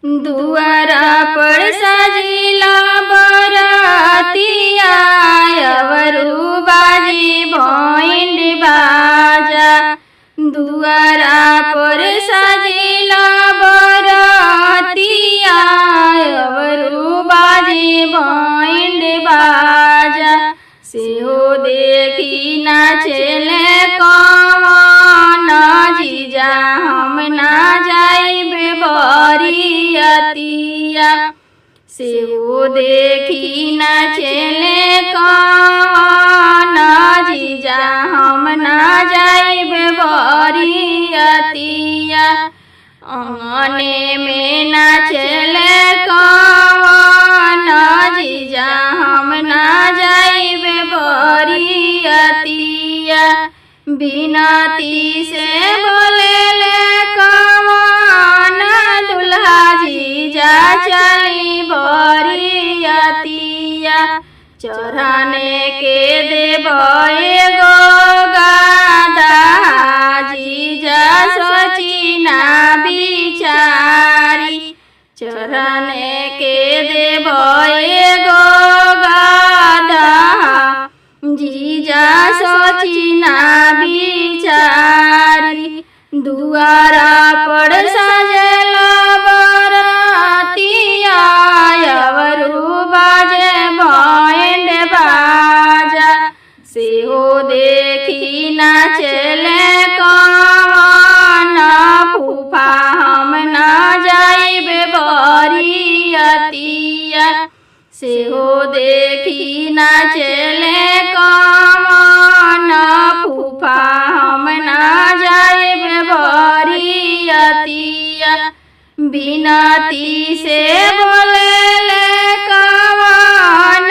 दुआरा पर सजिला बरातिया अवरु बाजी भैंड बाजा। दुआरा पर सजिला बरातिया अवरु बाजी भैंड बाजा। सेहो देखी नाचेले कौन जीजा हम ना जाइब बरियतिया। सेहो देखी नाचेले कौन जीजा हम ना जाइब बरियतिया। अंगने में नाचेले कौन जीजा हम ना जाइब बरियतिया। बिनती से बोलेले कौन दुल्हा जीजा चली बरियतिया। चढ़ाने के देव एगो गादा जीजा सोची ना बिचारी। चढ़ाने के देव एगो गादा जीजा सोची ना बिचारी। दुआरा पर सजल बरातिया अवरु बाजे भैंड बाजा। सेहो देखी नाचले कौन फूफा हम ना जाइब बरियतिया। सेहो देखी नाचले कौन फूफा हम ना जाइब बरियतिया। बिनती से बोलेले कौन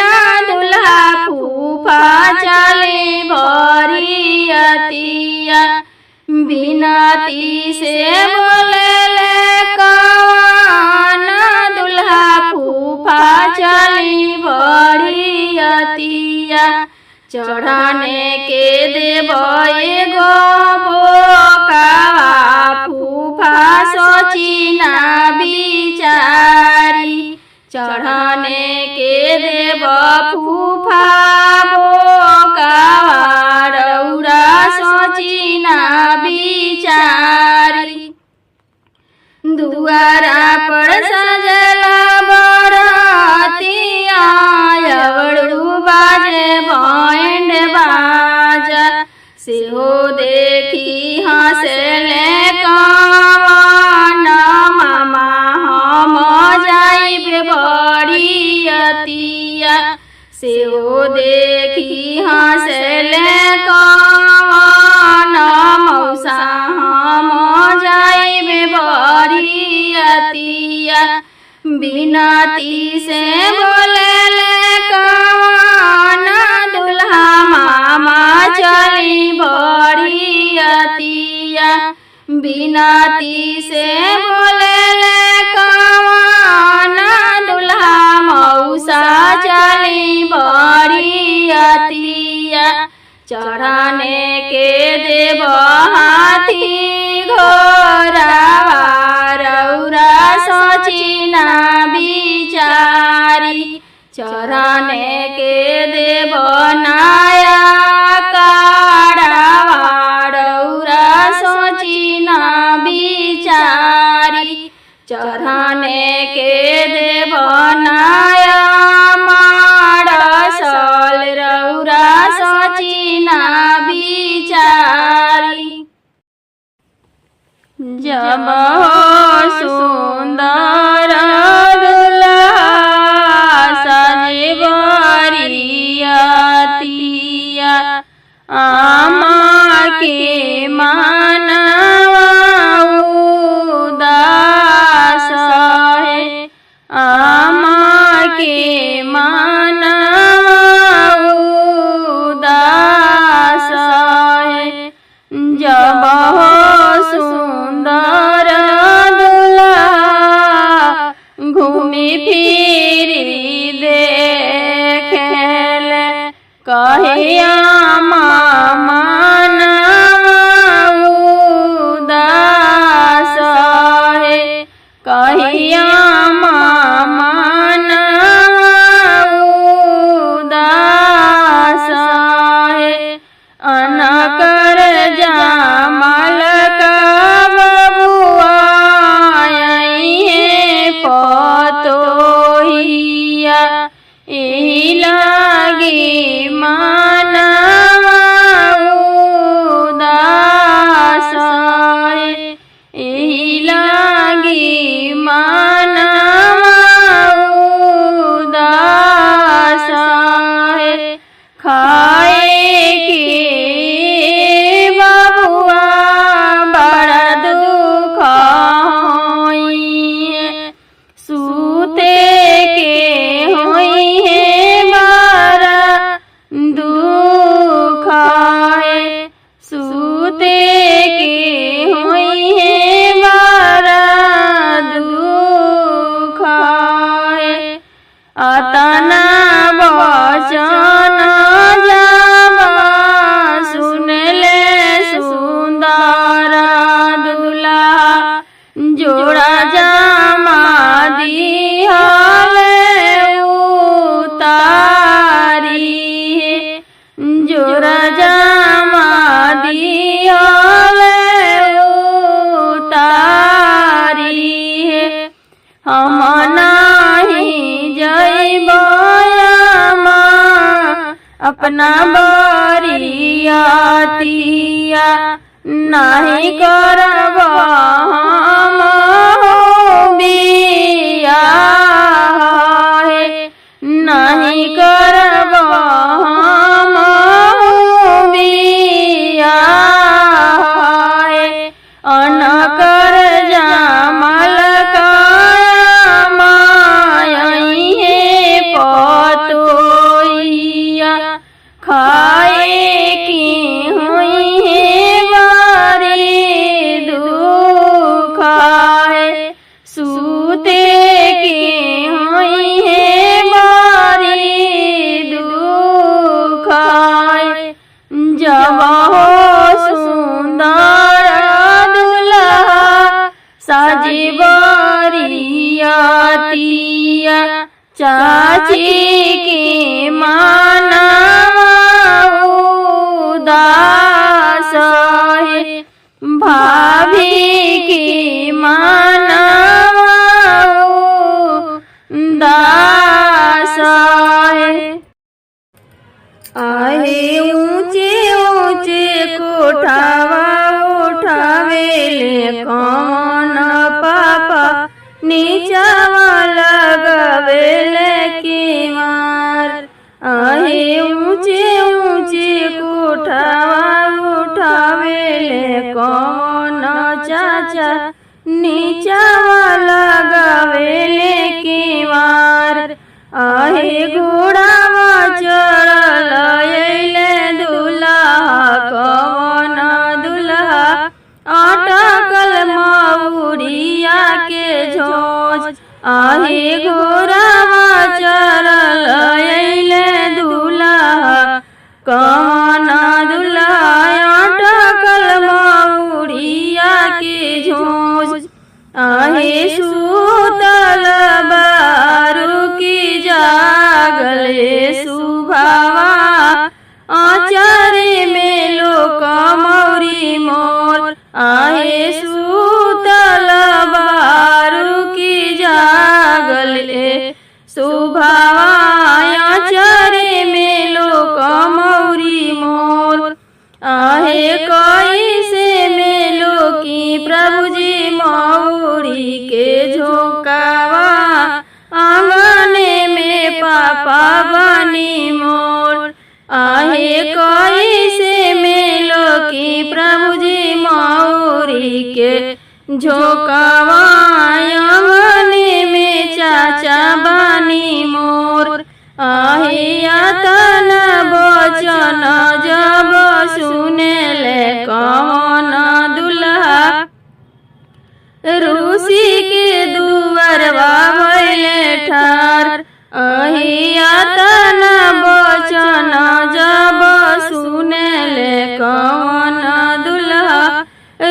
दुल्हा फूफा चली बरियतिया। बिनती से बोलेले कौन दुल्हा फूफा चली बरियतिया। चढ़ाने के देव एगो बोकावा फूफा सोची ना बिचारी। चढ़ाने के देव फूफा बोकावा रौरा सोची ना बिचारी। दुआरा पर सजला बरातिया अवरु बाजे भैंड बाजा। सेहो देखी हंसले कौन मामा हम जाइब बरियतिया। सेहो देखी हंसले कौन मौसा हम जाइब बरियतिया। बिनती से बोलेले कौन दुल्हा मामा चली बरियतिया। बिनती से बोलेले कौन दुल्हा मौसा चली बरियतिया। चढ़ाने के देव हाथी घोड़ावा रौरा सोची ना बिचारी। चढ़ाने के देव नाया काड़ावा रौरा सोची ना बिचारी। चढ़ाने के देव नाया माड़सल रौरा सोची ना बिचारी। जब हो सुंदर दुल्हा सजे बरियतिया। आमा के मानवा उदास है। आमा के मानवा उदास है। जब हो सुंदर कहिया मनवा उदास है अनकर जामल का बबुआ पतोहिया एही लागी मनवा उदास है एही लागी मनवा उदास है खाए के बबुआ बड़ा दुख होई है सूते के होई है बड़ा दुख है सूते के होई है बड़ा दुख है अतना वचन जब सुनले सुंदर दुल्हा जोड़ा जामा दिहले उतारी जोड़ा जामा दिहले उतारी हम नाही जइबा अपना बरियातिया नाही करब हम बियाह है नहीं करब हम बियाह है अनकर जामल पतोहिया खाए की हुई है बारी दुख है सूते की हुई है बारी दुख है जब हो सुंदर दुल्हा साजी बरियातिया चाची की मनवा उदास है भाभी की मनवा उदास है आहे ऊंचे ऊंचे कोठावा उठावेले कौन पापा नीचावा लगवेले की मार आहे ऊंचे ऊंचे कोठावा उठावेले कौन चाचा नीचावा लगवेले की मार आहे घोड़ावा चढ़ल अइले दुल्हा कौन दुल्हा अटकल मौरिया के झोज आहे घोड़ावा चढ़ल अइले दुल्हा कौन दुल्हा अटकल मौरिया के झोज आहे सुतल बारू की जागले सुभावा आचारे में लोक मौरी मोर आहे सुतल बारू की जागले सुभावा आचारे में लोक मौरी मोर आहे कैसे मेलो की प्रभु जी मौरी के झोंकावा आंगने में पापा बनी मोर आहे कैसे मेलो की प्रभु जी मौरी के झोंकावा आंगने में चाचा बनी मोर आहे यातन बचन जब सुनेले कौन दुल्हा रूसी के दुअरवा भइले ठार आहे यातन बचन जब सुनेले कौन दुल्हा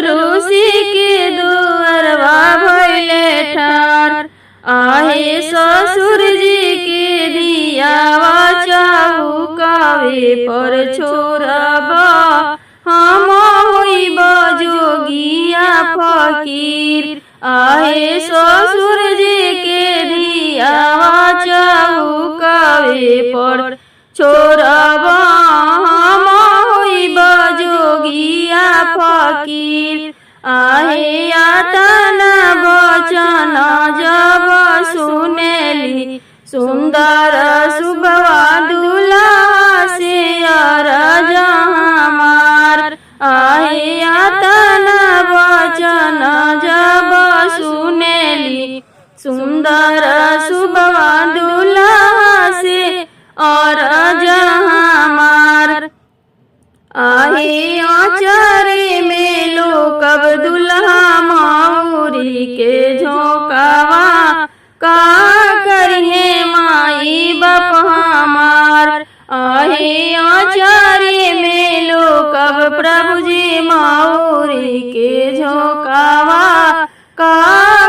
रूसी के दुअरवा भइले आहे ससुर जी के दियावा चौकावे पर छोड़ब हम होइब जोगिया फकीर। आहे ससुर जी के दियावा चौकावे पर छोड़ब हम होइब जोगिया फकीर। आहे यातना वचन जब सुनेली सुंदर सुबवा दुल्हा से अरज हमार। आहे यातना वचन जब सुनेली सुंदर सुबवा दुल्हा से अरज हमार। आहे आचरे में लोकब दुल्हा मौरी के झोंकावा का करिए माई बाप हमार। आहे आचरे में लोकब प्रभु जी मौरी के झोंकावा का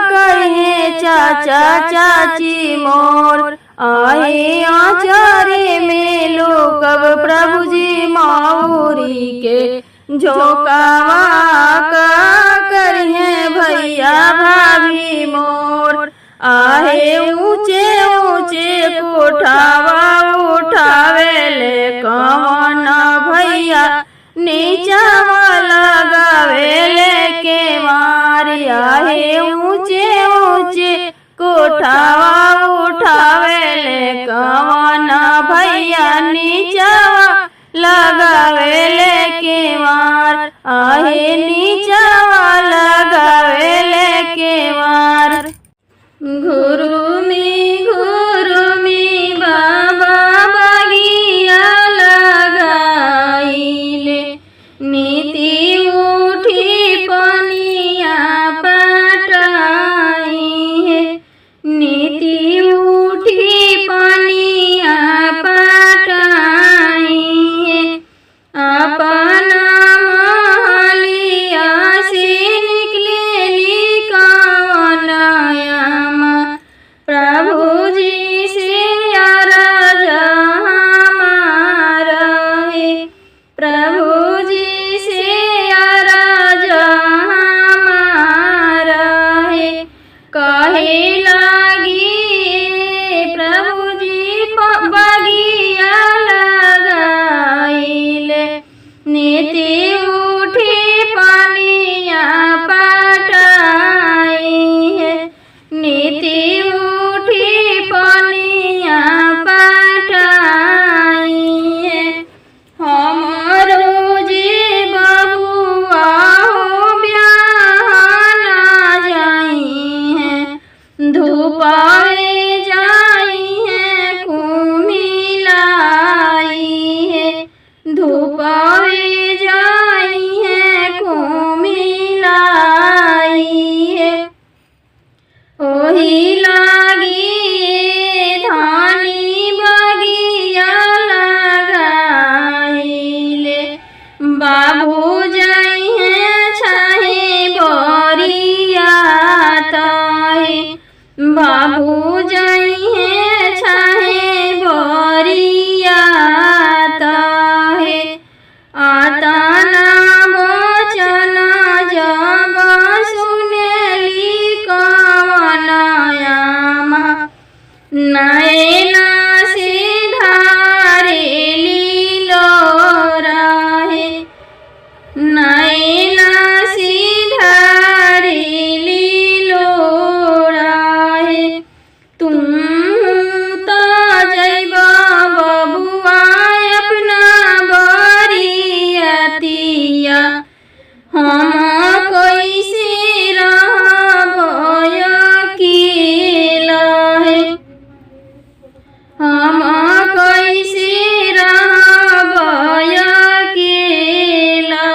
करिए चाचा चाची मोर। आहे आचरे में लोकब प्रभु जी मौरी के झोंकावा का करिए भैया भाभी मोर। आहे ऊंचे ऊंचे कोठावा उठावेले कवन भैया नीचावा लगावेले के मारी। आहे ऊंचे ऊंचे कोठावा उठावेले कवन भैया नीचावा लगावेले के मार। आहे नीचावा लगावेले के मार। घुरुमी बाबा बगिया लगाइले नीति उठी पनिया पटाई है। नीति उठी पनिया पटाई है। अपना महलिया से निकलेली कवनयामा प्रभु जी से अरज हमार है। प्रभु जी से अरज हमार है। कहे लागी प्रभु जी बगिया लगाइले नीति उठी पनिया पटाई है। नीति उठी पनिया पटाई है। हमरो जी बबुआ हो ब्याहना जाई है। धूपावे जाई है कुमिलाई है। धूपावे जाई है कुमिलाई है। ओही लागी धानी बगिया लगाइले बाबू जाई है छाहे बोरिया ताहे। बाबू जाई है छाहे बोरिया ताहे। आता ना वचन जब सुनेली कवनयामा नैना से धारेली लोराहे। नैना से धारेली लोराहे। तुम तो जैबा बबुआ अपना बरियतिया हम कैसे रहब अकेला है। हम कैसे रहब अकेला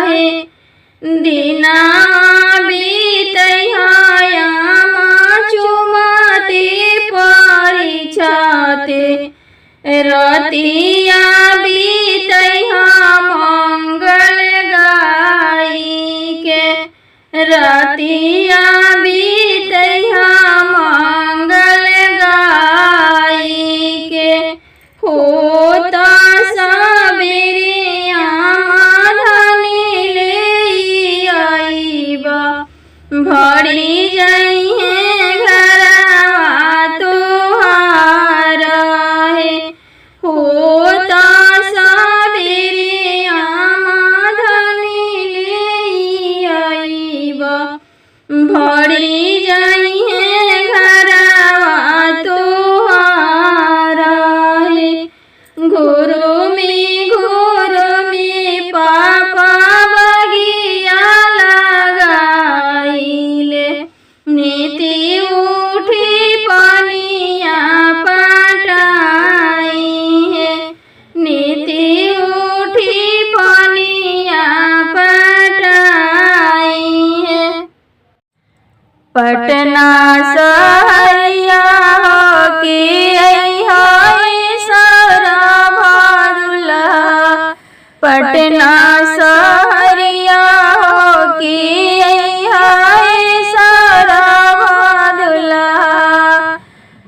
है। दिना बीतैयामा चुमते परीक्षाते रतिया बीतैया मंगल गाई के। रतिया बीतैया पटना सहरिया हो के अइहा सरभा दुल्हा। पटना सहरिया हो के अइहा सरभा दुल्हा।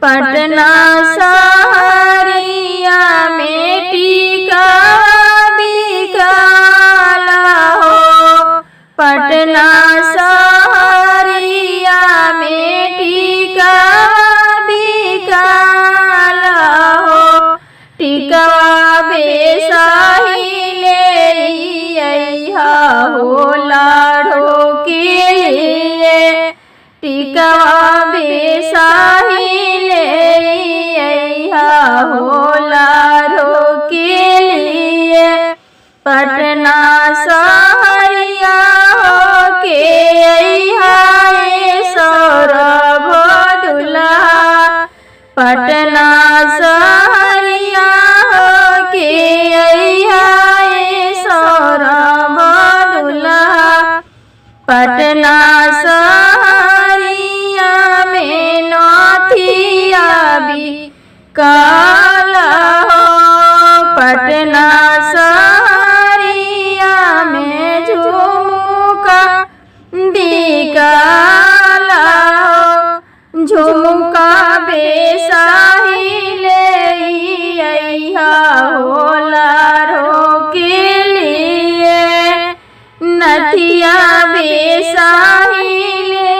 पटना सहरिया में टीका बिकाला हो। पटना सहरिया में टीका बिकाला हो। टीका बेसाही ले अइहा हो लाड़ो के लिए। टीका बेसाही ले अइहा हो लाड़ो के लिए। पटना सहरिया हो के अइहा सरभा दुल्हा। पटना सहरिया हो के अइहा सरभा दुल्हा। पटना सहरिया में नथिया बिकाला हो। पटना सहरिया में झुमका बिकाला हो। झुमका बेसाही ले अइहा हो लाड़ो के लिए। नथिया बेसाही ले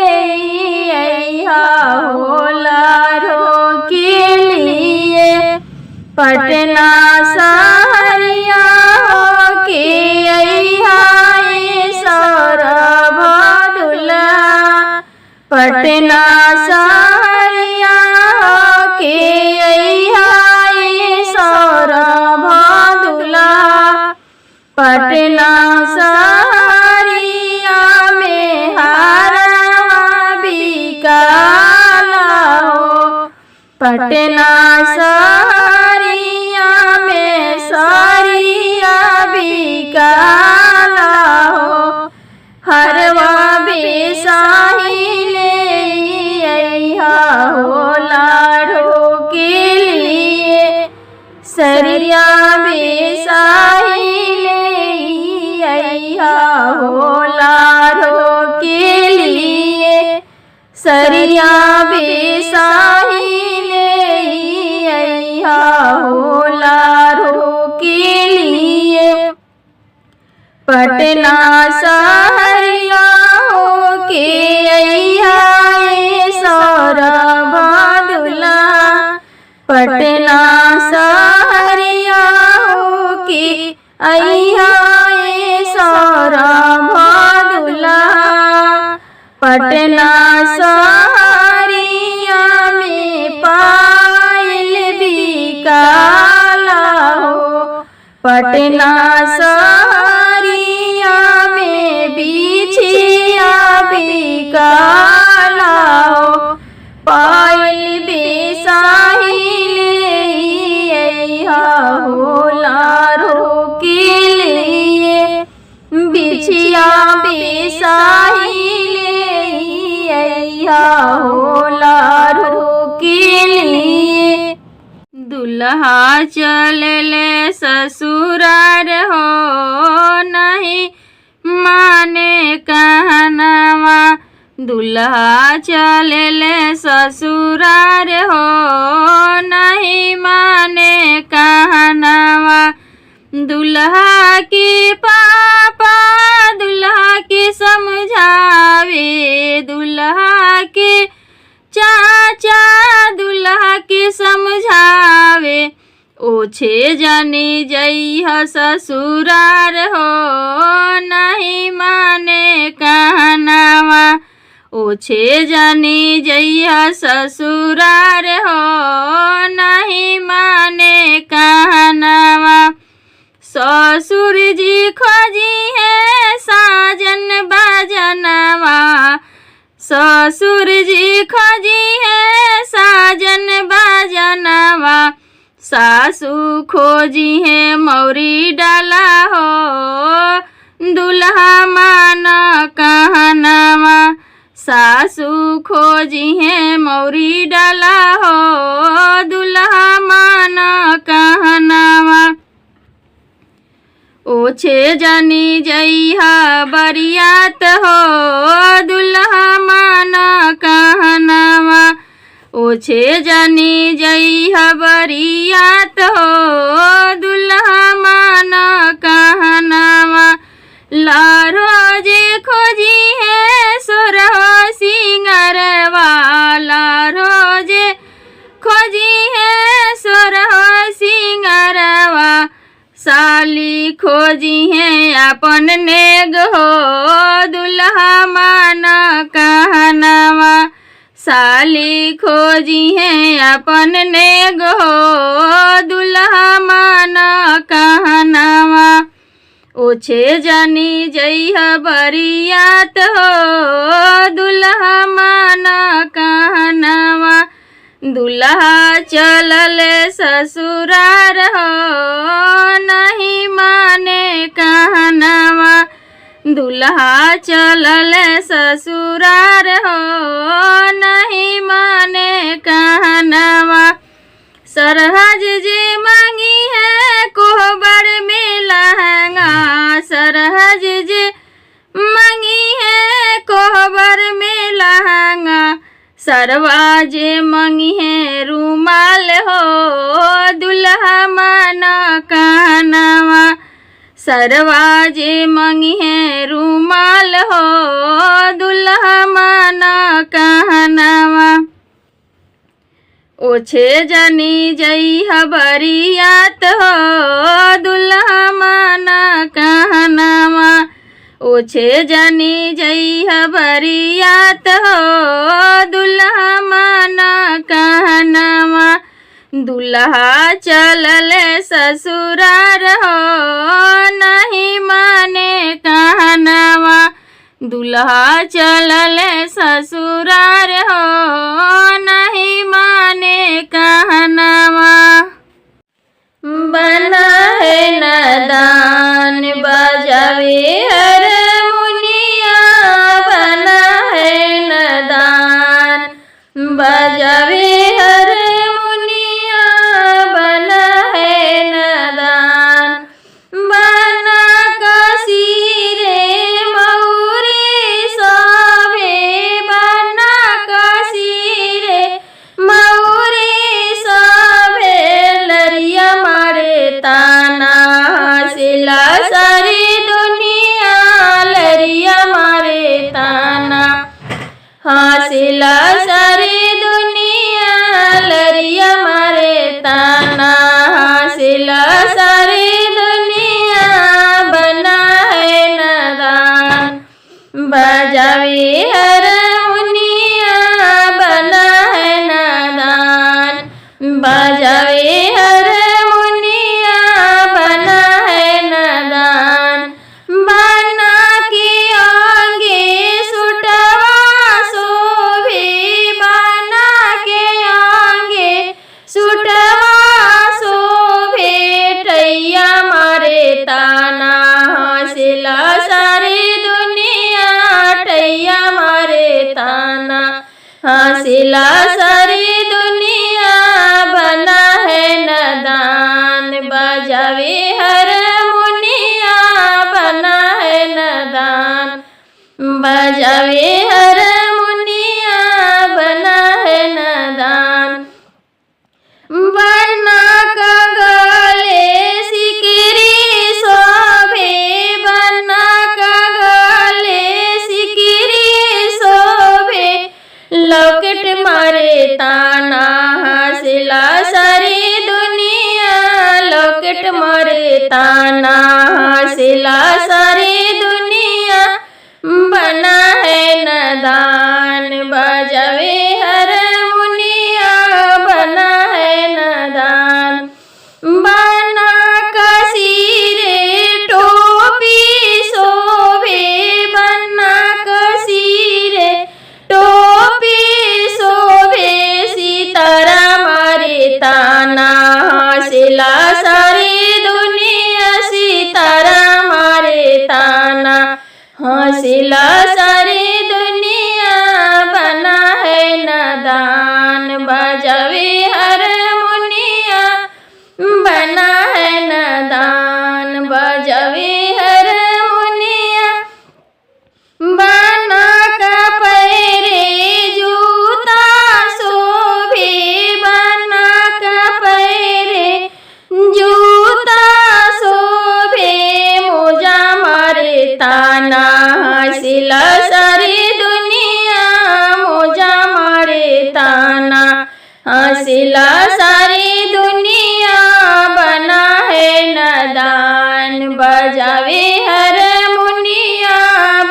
अइहा हो लाड़ो के लिए। पटना सहरिया हो के अइहा सरभा दुल्हा। पटना सहरिया हो के अइहा सरभा दुल्हा। पटना सहरिया में हारवा बिकाला हो। पटना सहरिया में साड़िया बिकाला हो। हरवा बेसाही ले अइहा हो लाड़ो के लिए। सरिया बेसाही ले अइहा हो लाड़ो के लिए। सरिया बेसाही ले अइहा हो लाड़ो के लिए। पटना सहरिया हो के अइहा सरभा दुल्हा। पटना सहरिया हो के अइहा सरभा दुल्हा। पटना सहरिया में पायल बिकाला हो। पटना सहरिया में बिछिया बिकाला हो। पायल बेसाही ले अइहा हो लाड़ो के लिए। बिछिया बेसाही ले अइहा हो लाड़ो के लिए। दुल्हा चलले ससुरार हो नहीं माने कहनवा। दुल्हा चलले ससुरार हो नहीं माने कहनवा। दुल्हा के पापा दुल्हा के समझावे। दुल्हा के चाचा दुल्हा के समझावे। ओछे जानी जइहा ससुरार हो नहीं माने कहनवा। ओछे जानी जइहा ससुरार हो नहीं माने कहनवा। ससुर जी खोजी है साजन बाजनवा। ससुर जी खोजी है साजन बाजनवा। सासू खोजी है मौरी डाला हो। दुल्हा माना कहनवा। सासू खोजी है मौरी डाला हो दुल्हा माना कहनावा। ओछे जानी जइहा बरियात हो दुल्हा माना कहनावा। ओछे जानी जइहा बरियात हो दुल्हा माना कहनावा। लारो जे खोजी है सोरहो सिंगरवा। लारो जे खोजी है सोरहो सिंगरवा। साली खोजी है अपन नेग हो दुल्हा माना कहनावा। साली खोजी है अपन नेग हो दुल्हा माना कहनावा। ओछे जानी जइहा बरियात हो दुल्हा माना कहनावा। दुल्हा चलल ससुरार हो नहीं माने कहनावा। दुल्हा चलल ससुरार हो नहीं माने कहनावा। सरहज जे मांगी है कोहबर में लहंगा। सरहज जे मांगी है कोहबर में लहंगा। सरवा जे मांगी है रुमाल हो दुल्हा माना कहनावा। सरवा जे मांगी है रुमाल हो दुल्हा माना कहनावा। ओछे जानी जइहा बरियात हो दुल्हा माना कहनावा। ओछे जानी जइहा बरियात हो दुल्हा माना कहनावा। दुल्हा चलल ससुरार हो नहीं माने कहनावा। दुल्हा चलल ससुरार हो नहीं माने कहनावा। बना है नदान बजावे हारमोनिया। बना है नदान बजावे हारमोनिया। बना है नदान बना कसीरे मौरे सावे। बना कसीरे मौरे सावे। लरिया मारे ताना हंसला सारी दुनिया। लरिया मारे ताना हंसला सारी दुनिया। लरिया मारे ताना हंसला सारी दुनिया। बना है नदान बजावे हारमोनिया। बना है नदान बजावे हारमोनिया। बना है नदान बना के आंगे सुटवा शोभे। बना के आंगे सुटवा शोभे। टैया मारे ताना हंसला सारी दुनिया। टैया मारे ताना हंसला सारी दुनिया। बना है नदान बजावे हारमोनिया। बना है नदान बजावे हारमोनिया। बना है नदान बना का गले सिकरी शोभे। बना का गले सिकरी शोभे। लॉकेट मारे ताना हंसला सारी दुनिया। लॉकेट मारे ताना हंसला सारी दुनिया। बना है नदान बजावे हारमोनिया। बना है नदान बना कसीरे टोपी शोभे। बना कसीरे टोपी शोभे। सीतारा मारे ताना हंसला सारी दुनिया। सीतारा मारे ताना हंसला सारी दुनिया। बजावे हारमोनिया बना है नादान, बजावे हारमोनिया बना का पैरे जूता शोभे, बना का पैरे जूता शोभे, मोजा मारे ताना हंसिला सारी दुनिया, मोजा मारे ताना हंसिला सारी दुनिया बना है नादान, बजावे हारमोनिया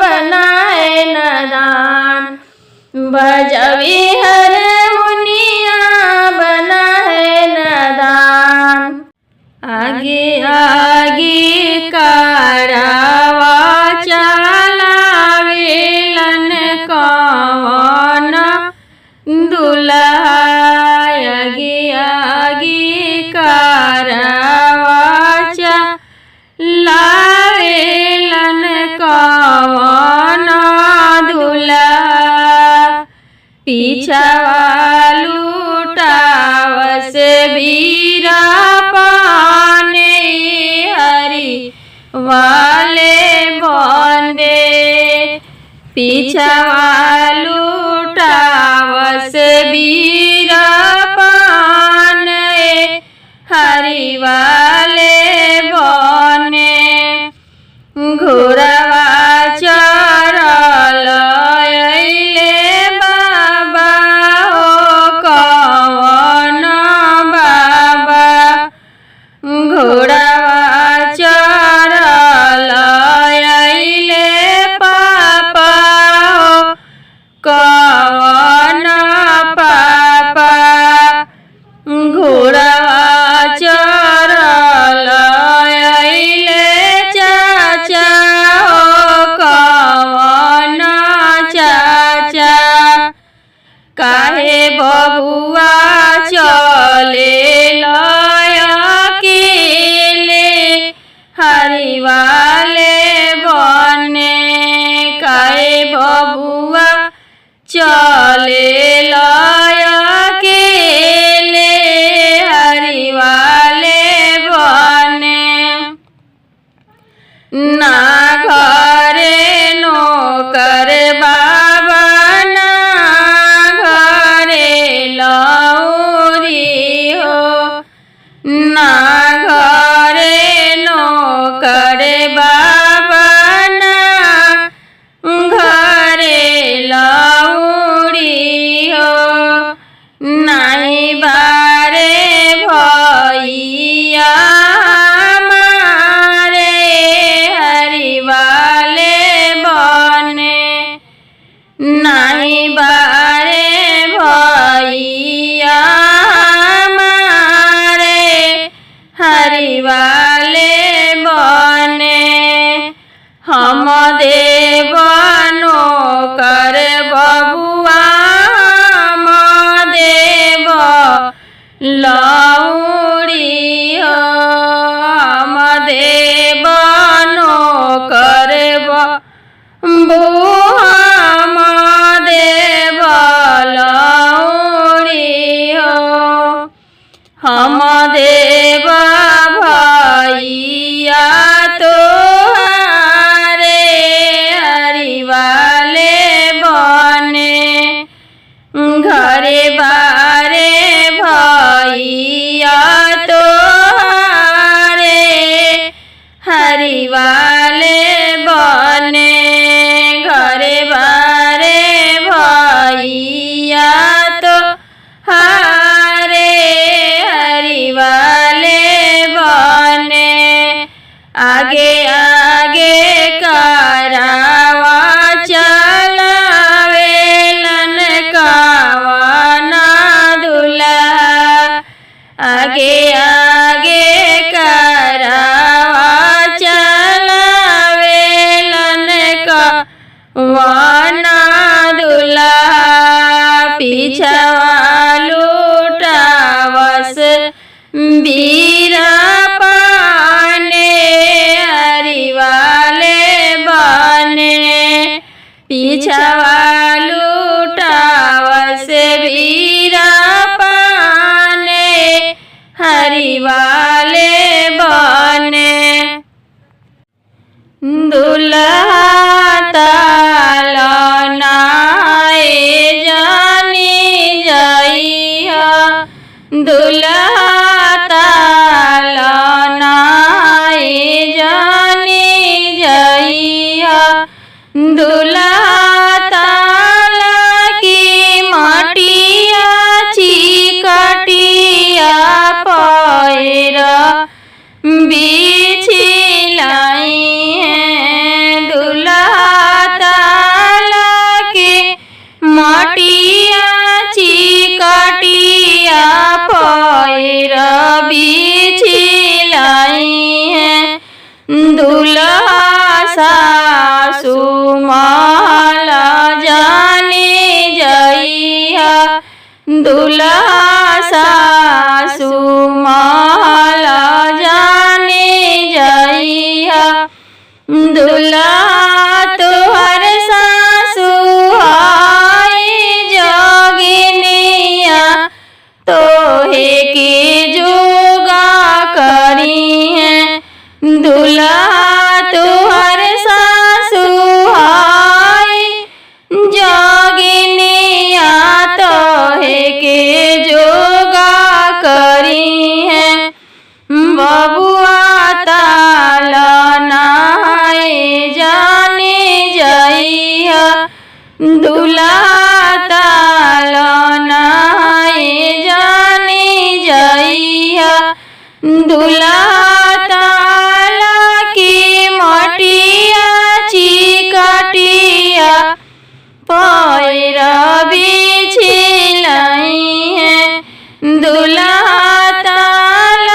बना है नादान, बजावे हारमोनिया बना है नादान। आगे आगे कारवा चलावेलन कौन दुल्हा, आगे आगे कारवा चलावेलन कौन दुल्हा, पीछवा लुटावस बीरा पाने हरि वाले बंदे, पीछवा लुटावस बीरा पाने हरि वाले बने, घोड़वा चरल अइले बाबा हो कौन बाबा, घोड़वा चरल अइले पापा हो कौन पापा, घोड़वा चरल अइले चाचा हो कौन चाचा, काहे बबुआ चले अकेले हरि वाले बने, काहे बबुआ चले अकेले हरि वाले बने, ना घरे नौकर बाबा ना घरे लौरी हो, ना घरे नौकर बाबा ना घरे लौरी हो, नहीं बारे भैया हमारे हरि वाले बने, नहीं बारे भैया हमारे हरि वाले बने, हम देव नौकर बबुआ हम देव लौरी हो, हम देव नौकर बबुआ हम देव लौरी हो, हम देव भैया तोहारे हरि वाले बने, घरे बारे भैया तोहारे हरि वाले बने, घरे बारे भैया तोहारे हरि वाले बने, आगे आगे कारवा चलावेलन कौन दुल्हा, आगे आगे कारवा चलावेलन कौन दुल्हा, पीछवा लुटावस बीरा पाने हरि वाले बने, पीछवा लुटावस बीरा दुल्हा तालनाए जाने जइहा दुल्हा ताल की मटिया चिकटिया पैर बिछिलाई है दुल्हा ताल के मटिया चिकटिया पैर बिछिलाई है दुल्हा सासु महल जाने जइहा दुल्हा सासु महल जाने जइहा दुल्हा तोहर सासु हाय जोगिनिया तोहे के जोगा करी है दुल्हा तोहर सासु हाय जोगिनिया तोहे के जोगा करी है बबुआ तालनाए जाने जइहा दुल्हा तालनाए जाने जइहा दुल्हा ताल की मटिया चिकटिया पैर बिछिलाई है दुल्हा ताल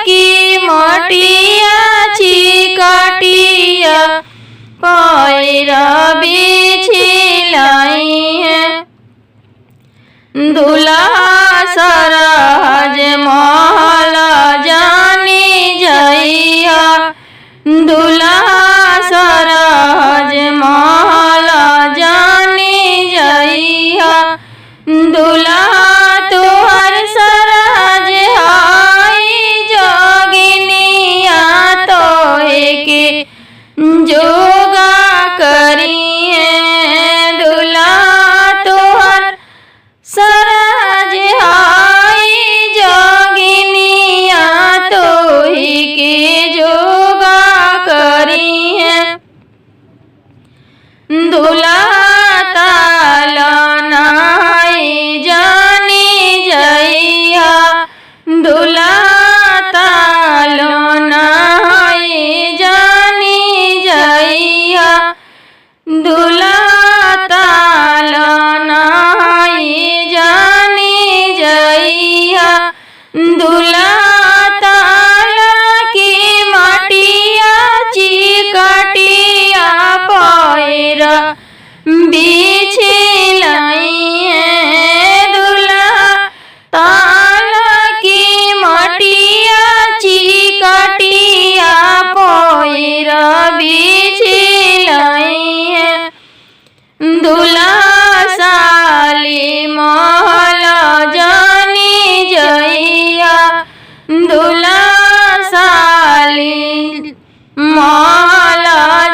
की मटिया चिकटिया पैर बिछिलाई है दुल्हा सरहज महल जाने जइहा दुल्हा सरहज महल जाने जइहा दुल्हा तोहर सरहज हाय जोगिनिया तोहे के जोगा करी है दुल्हा तोहर सरहज हाय जोगिनिया तोहे के जोगा करी है दुल्हा तालनाए जाने जइहा दुल्हा तालनाए जाने जइहा दुल्हा तालनाए जाने जइहा दुल्हा ताल की मटिया चिकटिया पैर बिछिलाई है दुल्हा ताल की मटिया चिकटिया पैर बिछिलाई है दुल्हा साली महल जाने जइहा दुल्हा साली महल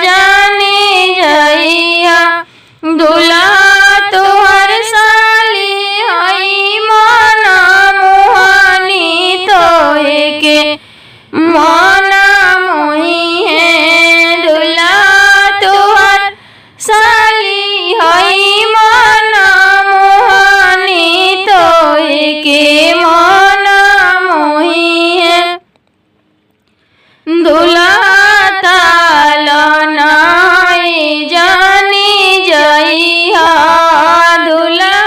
जाने जइहा दुल्हा तोहर साली हई मन मोहनी तोहे के मन मोही है दुल्हा तोहर साली हई मन मोहनी तोहे के मन मोही है दुल्हा तालनाए जाने जइहा दुल्हा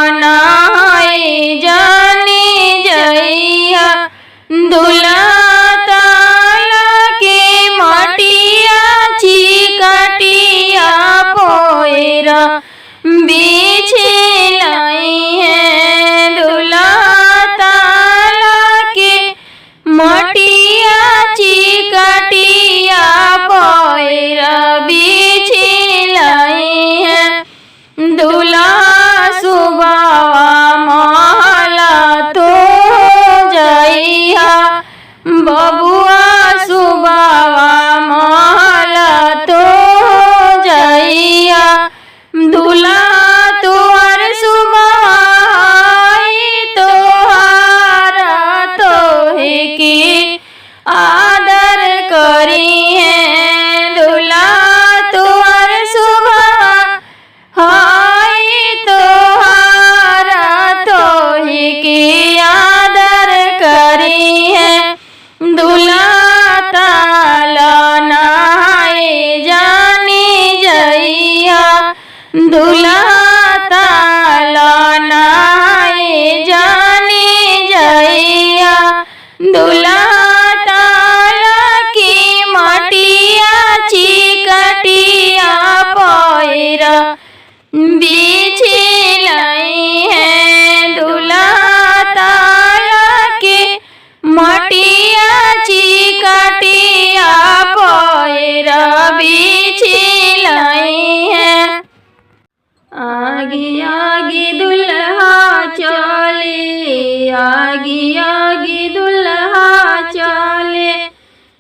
तालनाए जाने जइहा दुल्हा ताल के मटिया चिकटिया पैर बिछिलाई है दुल्हा ताल के मटिया चिकटिया पैर बिछिलाई है दुल्हा सुबह आगे आगे दुल्हा चले,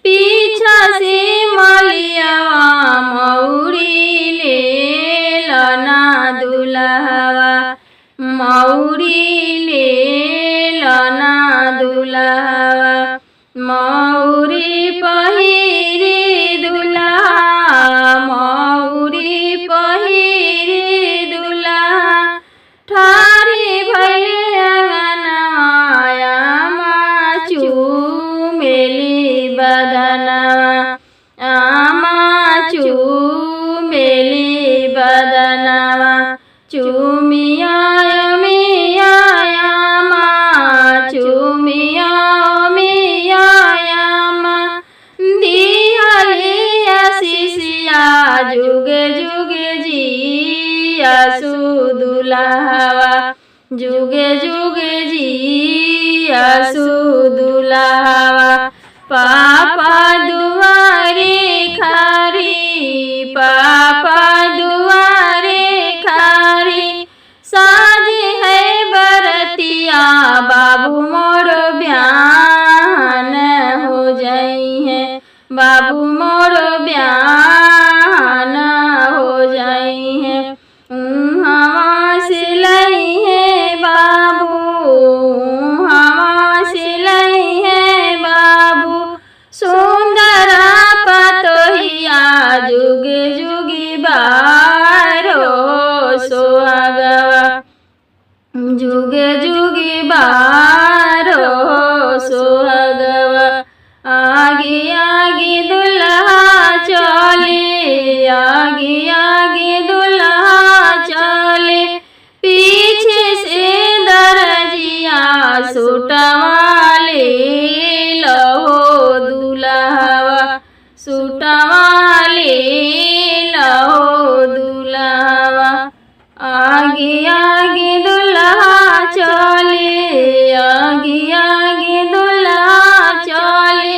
पीछा से मलिया मौरी ले लना दुल्हवा, मौरी ले लना दुल्हवा। मौरी पहिरी दुल्हा, मौरी पहिरी दुल्हा, ठारी भैले अंगनवाया माचू मेली बदनवा, आमाचू मेली बदनवा। चूमिया मिया चूमिया मिया दिहलिया शिशिया जुग जुग जिया सुदुल्हवा, जुग जुग जिया सुदुल्हवा। पापा दुआरे खारी, पापा दुआरे खारी, साजे है बरतिया बाबू मोर ब्याहन हो जाई है, बाबू मोर ब्याहन हो जाई है। हवा से लई है बाबू, हवा से लई है बाबू, सुंदरा पतोहिया जुग जुगी बारो सोहागवा, जुग जुगी बारो सोहागवा। आगे आगे दुल्हा चले, आगे आगे दुल्हा चले, पीछे से दरजिया सूटवाले लहो दुल्हवा, सूटवाले लहो दुल्हवा। आगे आगे दुल्हा चले, आगे आगे दुल्हा चले,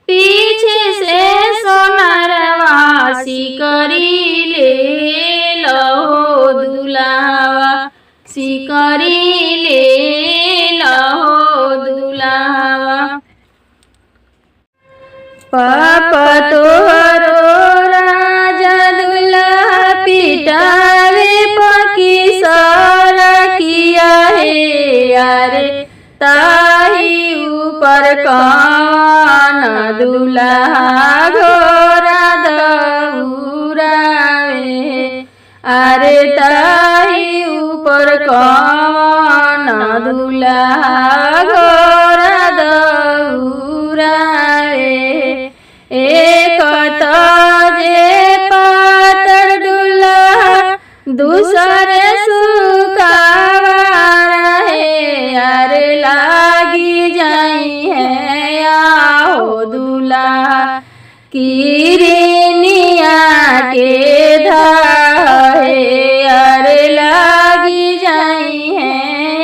पीछे से सोनरवा सिकरी ले लहो दुल्हवा, सिकरी ले लहो दुल्हवा। पापा तोहरो राजा दुल्हा पिटावे पकी सारा किया है, यारे ताही ऊपर कान दुल्हा घोरा दौरावे, अरे ताही ऊपर कान दुल्हा घोरा दौरावे। एक जे पातर दुल्हा दूसरे सुकावा रहे, अरे लागी जाई है आओ दुल्हा किरनिया के धाहे, अरे लागी जाई है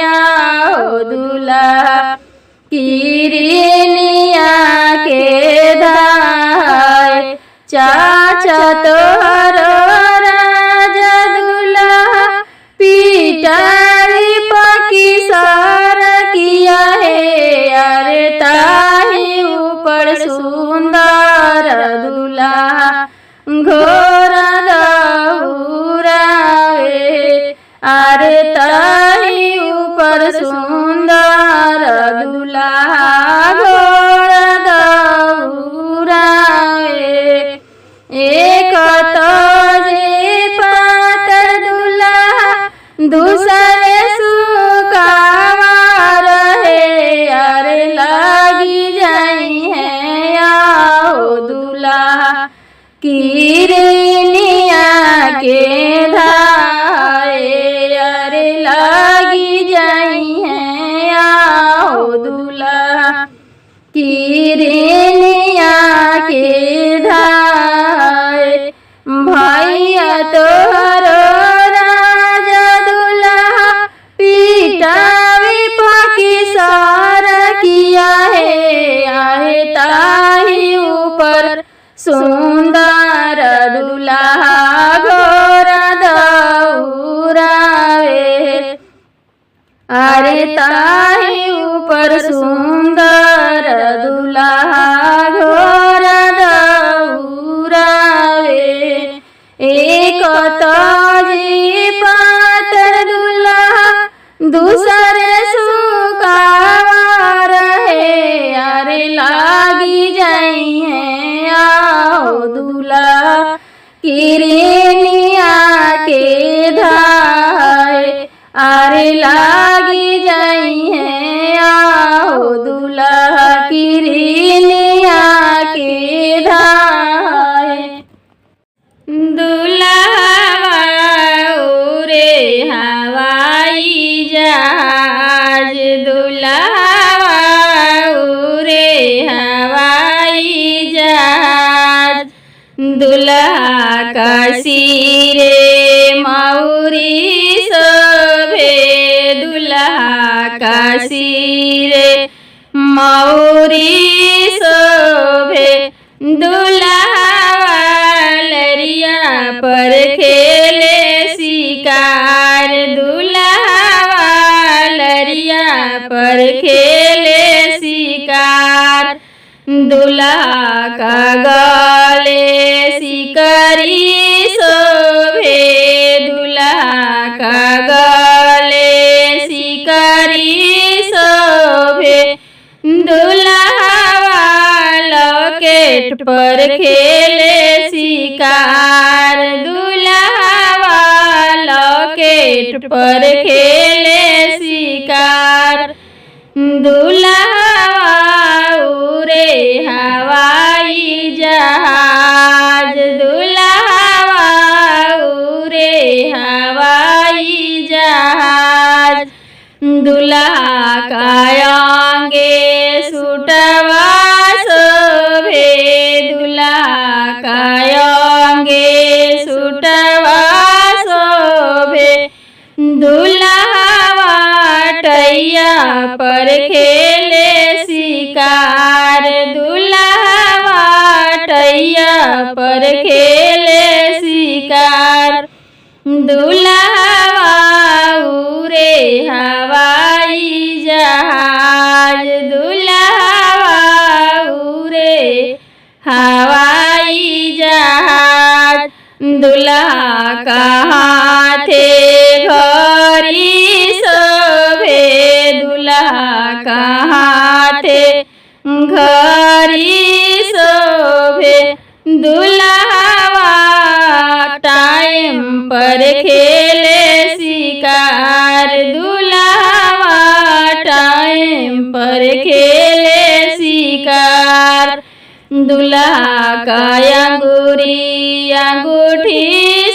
आओ दुल्हा किरनिया के धाहे। चाचा तोहरो राजा दुल्हा पिटारी पकी सारा किया है, अरे ताही ऊपर सुंदर दुल्हा घोरा दौरावे, अरे ताही ऊपर सुंदर दुल्हा घोरा दौरावे। एक जे पातर दुल्हा दूसरे सुकावा रहे, अरे लागी जाई है आओ दुल्हा किरनिया के धाए, अरे लागी जाई है आओ दुल्हा किरनिया के धाए। भैया तोहरो राजा दुल्हा पिटावी पकी सारा किया है, आए ताही ऊपर सुंदर दुल्हा घोरा दौरावे, अरे ताही ऊपर सुंदर दुल्हा घोर दौरावे एक तजी पातर दुल्हा दूसरे सुकावा रहे अरे लागी जाई है आओ दूल्हा किरनिया के धाय अरे लागी जाई है आओ दूल्हा किरनिया के धाय दूल्हा उरे हवाई जहाज दूल्हा उरे हवाई जहाज दूल्हा का सिरे मौरी शोभे दूल्हा का सिरे मौरी शोभे दूल्हा लरिया पर खेले शिकार दूल्हा लरिया पर खेले शिकार दूल्हा का गले शिकारी शोभे दूल्हा का गले शिकारी शोभे दूल्हा लॉकेट पर खेले शिकार दूल्हा लॉकेट पर खेले शिकार दूल्हा उरे हवाई जहाज दूल्हा उरे हवाई जहाज दूल्हा का आगे सुटवा शोभे दूल्हा का आगे सुटवा शोभे दूल्हा टैया पर खेले शिकार दूल्हा टैया पर खेले शिकार दूल्हा उरे हवाई जहाज दूल्हा उरे हवाई जहाज दूल्हा का हाथे घड़ी शोभे दूल्हा का हाथे घड़ी शोभे दूल्हा टाइम पर खेले शिकार दूल्हा टाइम पर खेले शिकार दूल्हा का अंगूठी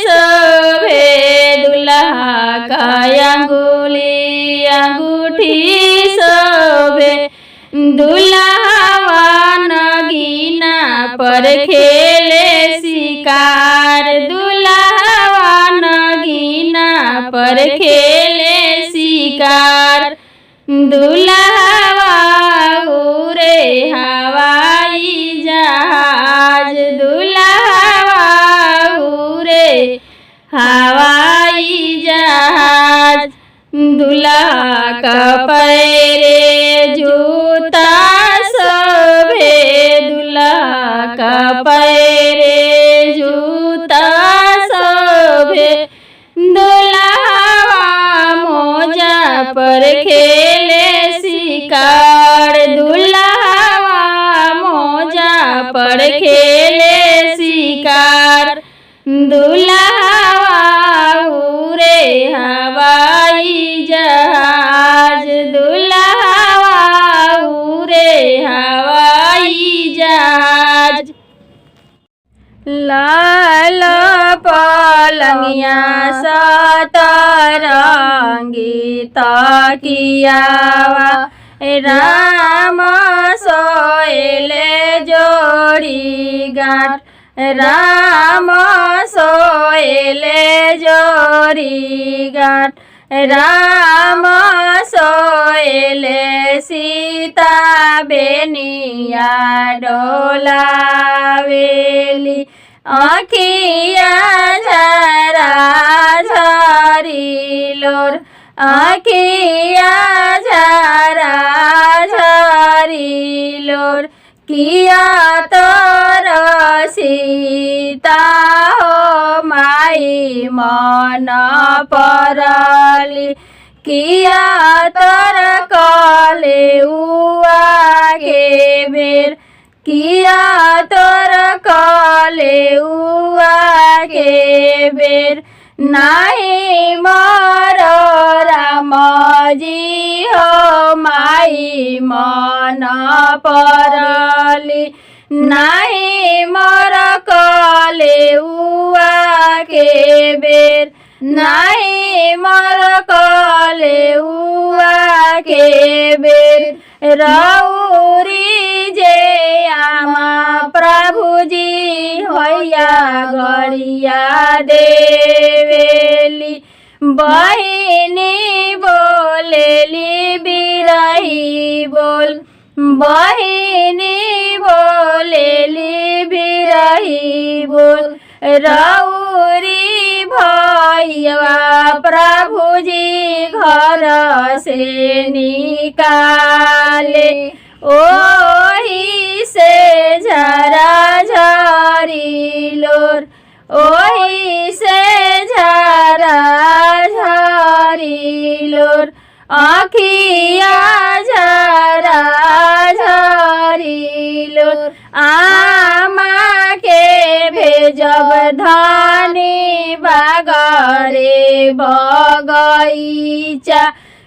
शोभे दूल्हा का अंगूठी शोभे दूल्हा नगीना पर खेले शिकार दूल्हा नगीना पर खेले शिकार दूल्हा उरे हवाई जहाज दूल्हा उरे हवाई जहाज दूल्हा का पैरे जूता शोभे दूल्हा का पैरे जूता शोभे दूल्हा मोजा पर खेले शिकार दूल्हा मोजा पर खेले शिकार दूल्हा उरे हवाई जहाज दूल्हा उरे हवाई जहाज लाल पलंगिया सतरंगी तकियावा राम सोएले जोड़ी गाँठ राम सोएले जोड़ी गाँठ राम सोएले सीता बेनिया डोलावेली आँखिया झरा झरी लोर आखिया झरा झरिलोर किया तोर सीता हो माई मन परली किया तोर कलेउआ के बेर किया तोर कलेउआ के बेर नाही मोर रामजी हो माई मन परली नाही मोर कलेउआ के बेर नाही मोर कलेउआ के बेर रौरी जे आमा प्रभुजी होया गरिया देवेली बहिनी बोलेली बिरही बोल बहिनी बोलेली बिरही बोल रौरी भैया प्रभुजी घर से निकाले ओही से झरा झरिलोर ओही से झरा झरिलोर आखिया झरा झरिलोर आमा के भेजब धानी बागरे बगैचा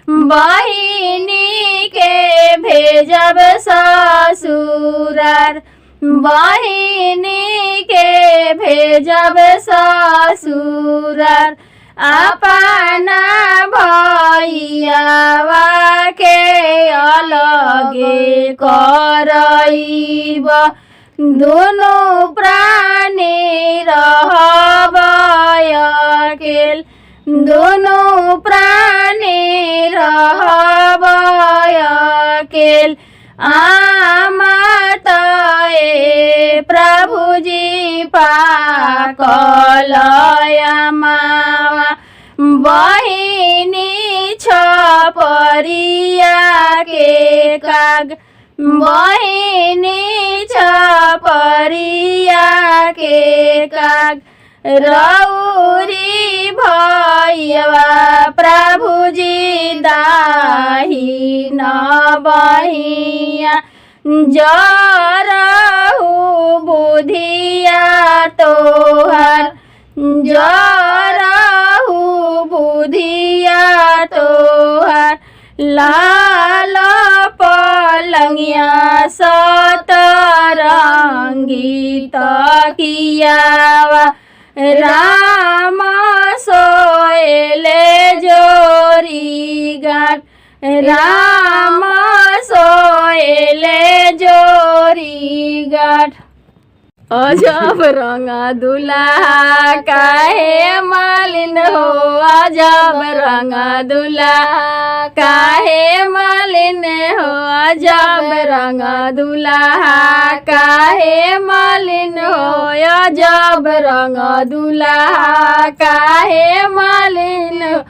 बहिनी के भेजब ससुरार बहिनी के भेजब ससुरार अपना भैयावा के अलगे करइब दोनों प्राणी रहब अकेल दोनों प्राणी रहब अकेल आमा तए प्रभुजी पाकल आमा बहिनी छपरिया के काग बहिनी छपरिया के काग रौरी भैया प्रभुजी दाही न बहिया जरहु बुधिया तोहर जरहु बुधिया तोहर लाल पलंगिया सतरंगी तकियावा राम सोएले जोरी गाट राम सोएले जोरी गाट अजब रंगा दुल्हा काहे मालिन हो अजब रंगा दुल्हा काहे मालिन हो अजब रंगा दुल्हा काहे मालिन हो अजब रंगा दुल्हा काहे मालिन हो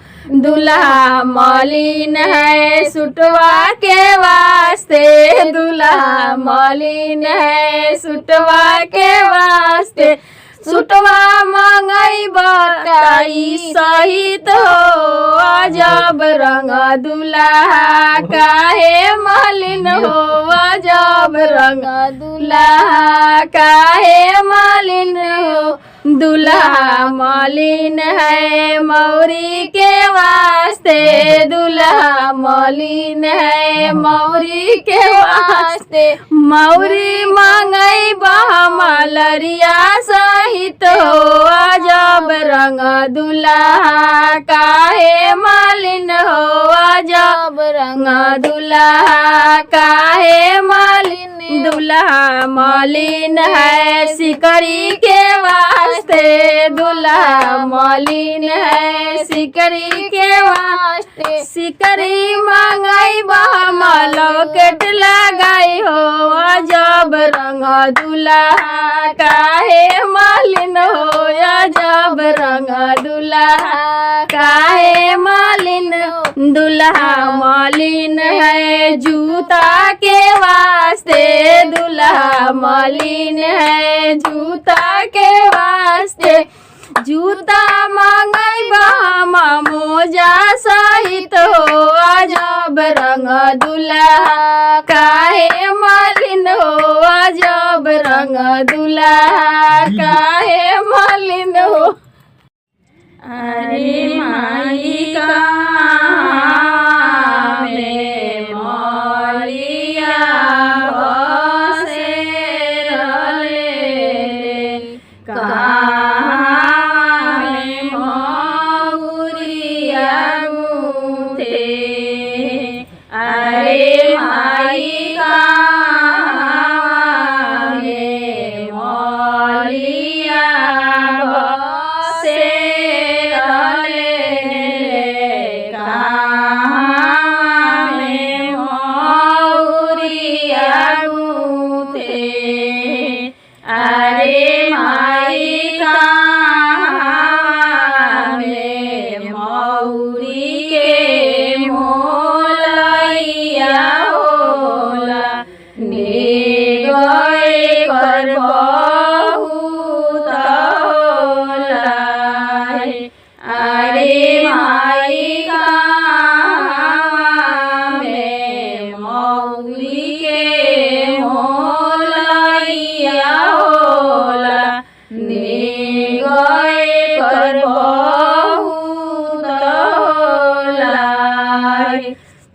दुल्हा मलिन है सुटवा के वास्ते दुल्हा मलिन है सुटवा के वास्ते सुटवा मंगई बताई सहित हो अजब रंग दुल्हा काहे मलिन हो अजब रंग दुल्हा काहे मलिन हो दुल्हा मलिन है मौरी के वास्ते दुल्हा मलिन है मौरी के वास्ते मौरी मंगई बहमलरिया सहित हो अजब रंग दुल्हा काहे मलिन हो अजब रंग दुल्हा काहे मलिन दुल्हा मलिन है सिकरी के वास्ते दुल्हा मलिन है सिकरी के वास्ते सिकरी मंगाई बहमलौकेट लगाई हो अजब रंग दुल्हा काहे मलिन हो अजब रंग दुल्हा काहे मलिन हो दुल्हा मलिन है जूता के वास्ते, दुल्हा मलिन है जूता के वास्ते। जूता मांगैबा हम मोजा सहित हो, अजब रंग दुल्हा काहे मलिन हो, अजब रंग दुल्हा काहे मलिन हो। अरे माई कहाँ में मौलिया बसे रहले, कहाँ में मौरिया गूंथे। अरे माई कहाँ में मौलिया बसे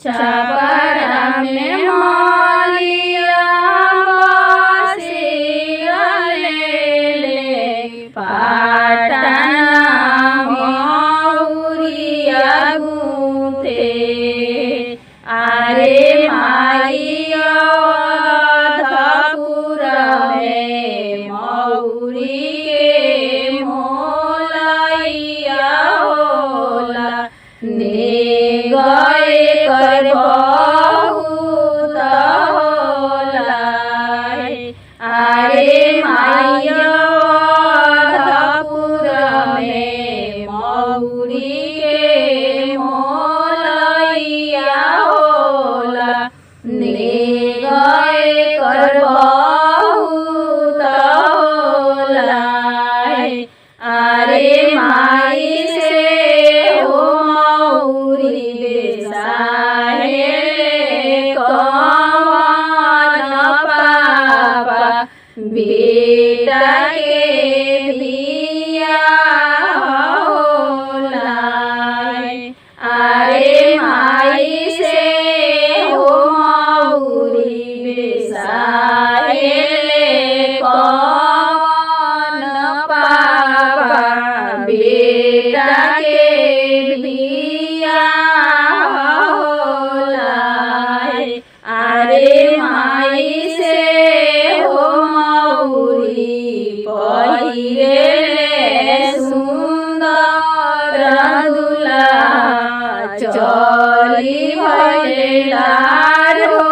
छपरा में मौलिया बसे रहले, पाटना मौरिया गूंथे। अरे माई अवधपुर में मौरी के मोलैया होला, ने गए कर बहुत होला। अरे माई अवधपुर में मौरी के मोलैया होला, ने गए कर बहुत होला। अरे माई से हो मौरी बेसाहे कौन पापा, बेटा के बिया होला। अरे माई से हो मौरी बेसाहे कौन पापा, बेटा के बिया होला। अरे माई से हो मौरी पहिरेले सुंदर दुल्हा, चली भैलार हो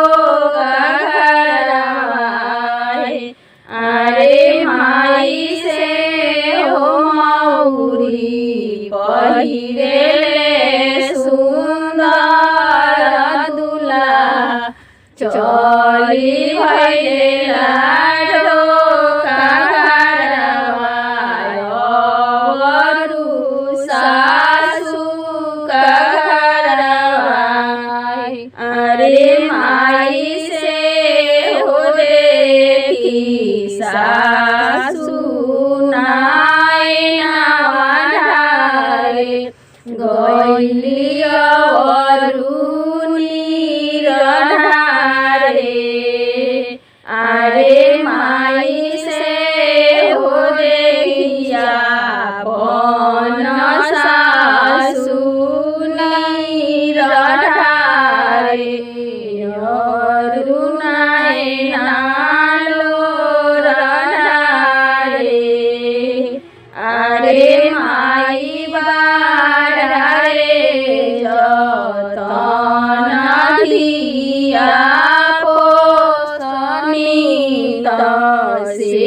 घरवाई। अरे माई से हो मौरी पहिरेले सुंदर दुल्हा, चली भैलार हो घरवाई। अवरु सासु घरवाई। अरे माई से हो देखी सासु नाय नावा ढारे, गइली अवरु नीर ढारे। अरे माई से हो देखिया पन सासु नीर ढारे, अवरु नाय नालो ढारे। अरे माई बारे जतन धिया पोसनी, से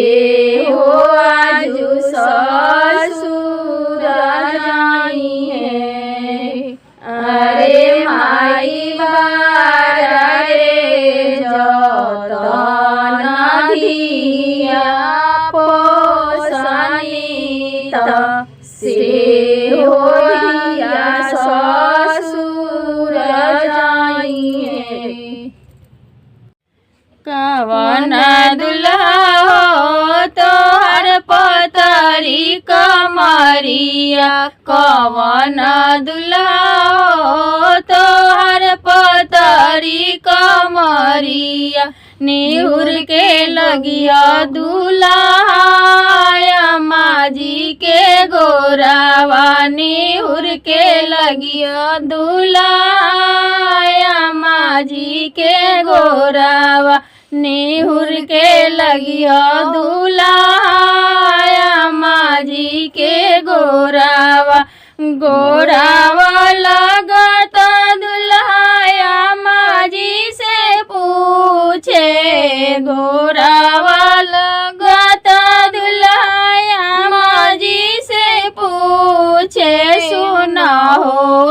हो आजु ससुर जाइए। अरे कमरिया कवन दुल्हा हो तोहर पतरी कमरिया निहुर के लगिया दुल्हा माजी के गोरावा निहुर के लगिया दुल्हा माजी के गोरावा निहुर के लगिया दुल्हा माजी के गोरावा गोरावा लगत दुल्हा माजी से पूछे गोरावा लगत दुल्हा माजी से पूछे सुना हो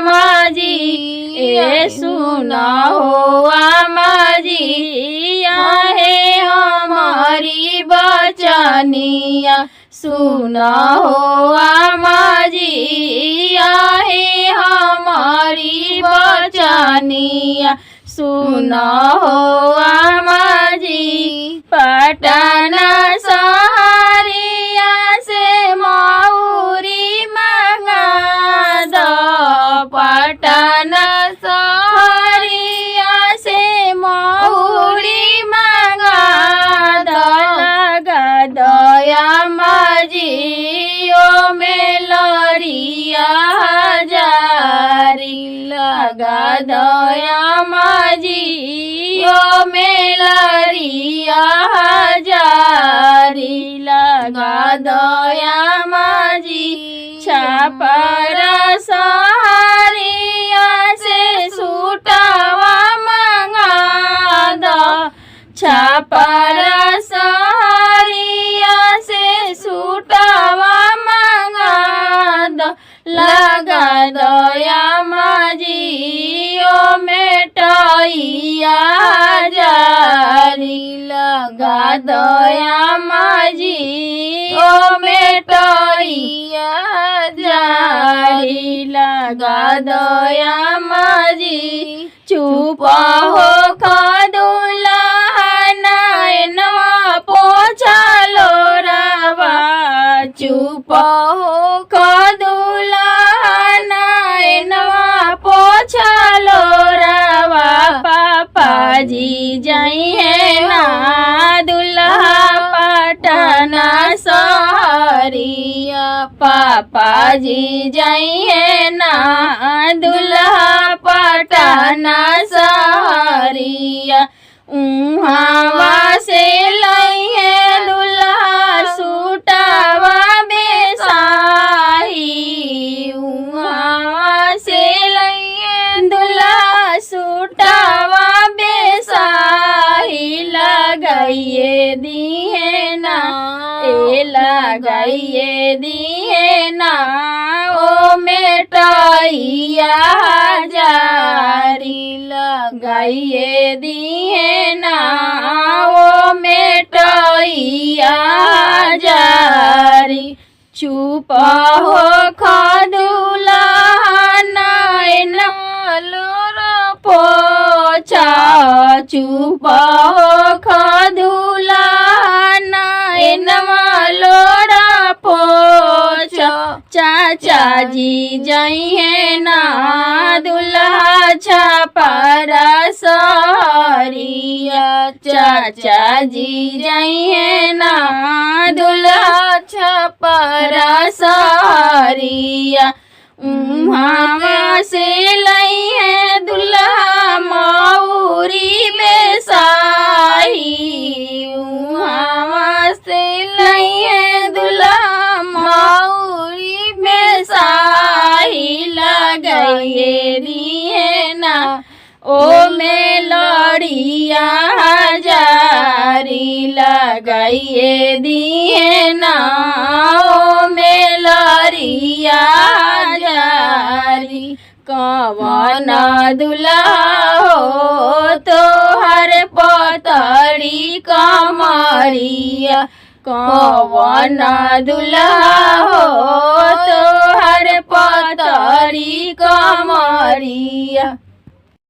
माजी ए सुना हो माजी आहे हमारी बचनिया सुना हो माजी आहे हमारी बचनिया सुना हो माजी पटना सहरिया से मौरी मंगा दो पटना सहरिया से मौरी मंगा दो लगा दया माजी ओ मेलरिया जारी लगा दया माजी ओ मेलरिया जारी लगा दया माजी छापर सहरिया से सूटवा मंगा दो छापर सहरिया से सूटवा मंगा दो लगा दया माजी ओ मेटैया जारी लगा दया माजी ओ मेटैया जारी लगा दया माजी चुप हो दुल्हनवा पोछा लोरावा चुप हो दुल्हनवा पोछा लोरावा पापाजी जाइए ना दुल्हा पटना सहरिया पापाजी जाइए ना दुल्हा पटना सहरिया उहावा से लइहे दुल्हा सूटवा बेसाही उहावा से लइहे दुल्हा सूटवा बेसाही लगाइए दिहे ना ए लगाइए दिहे ना ओ मेटैया जारी लगाइए दिहे ना ओ मेटैया जारी चुप हो दुल्हन लोर पोछा चुप हो दुल्हन लोर पोछा चाचा जी जाइए ना दुल्हा छापर सहरिया चाचा जी जाइए ना दुल्हा छापर सहरिया उहावा से लइहे दुल्हा मौरी बेसाही उहावा से लइहे दुल्हा मौरी बेसाही लगाइए दिहे ना ओ मेलरिया जारी लगाइए दिहे ना ओ मेलरिया जारी कवन दुल्हा हो तोहर पतरी कमरिया कवन दुल्हा हो तोहर पतरी कमरिया।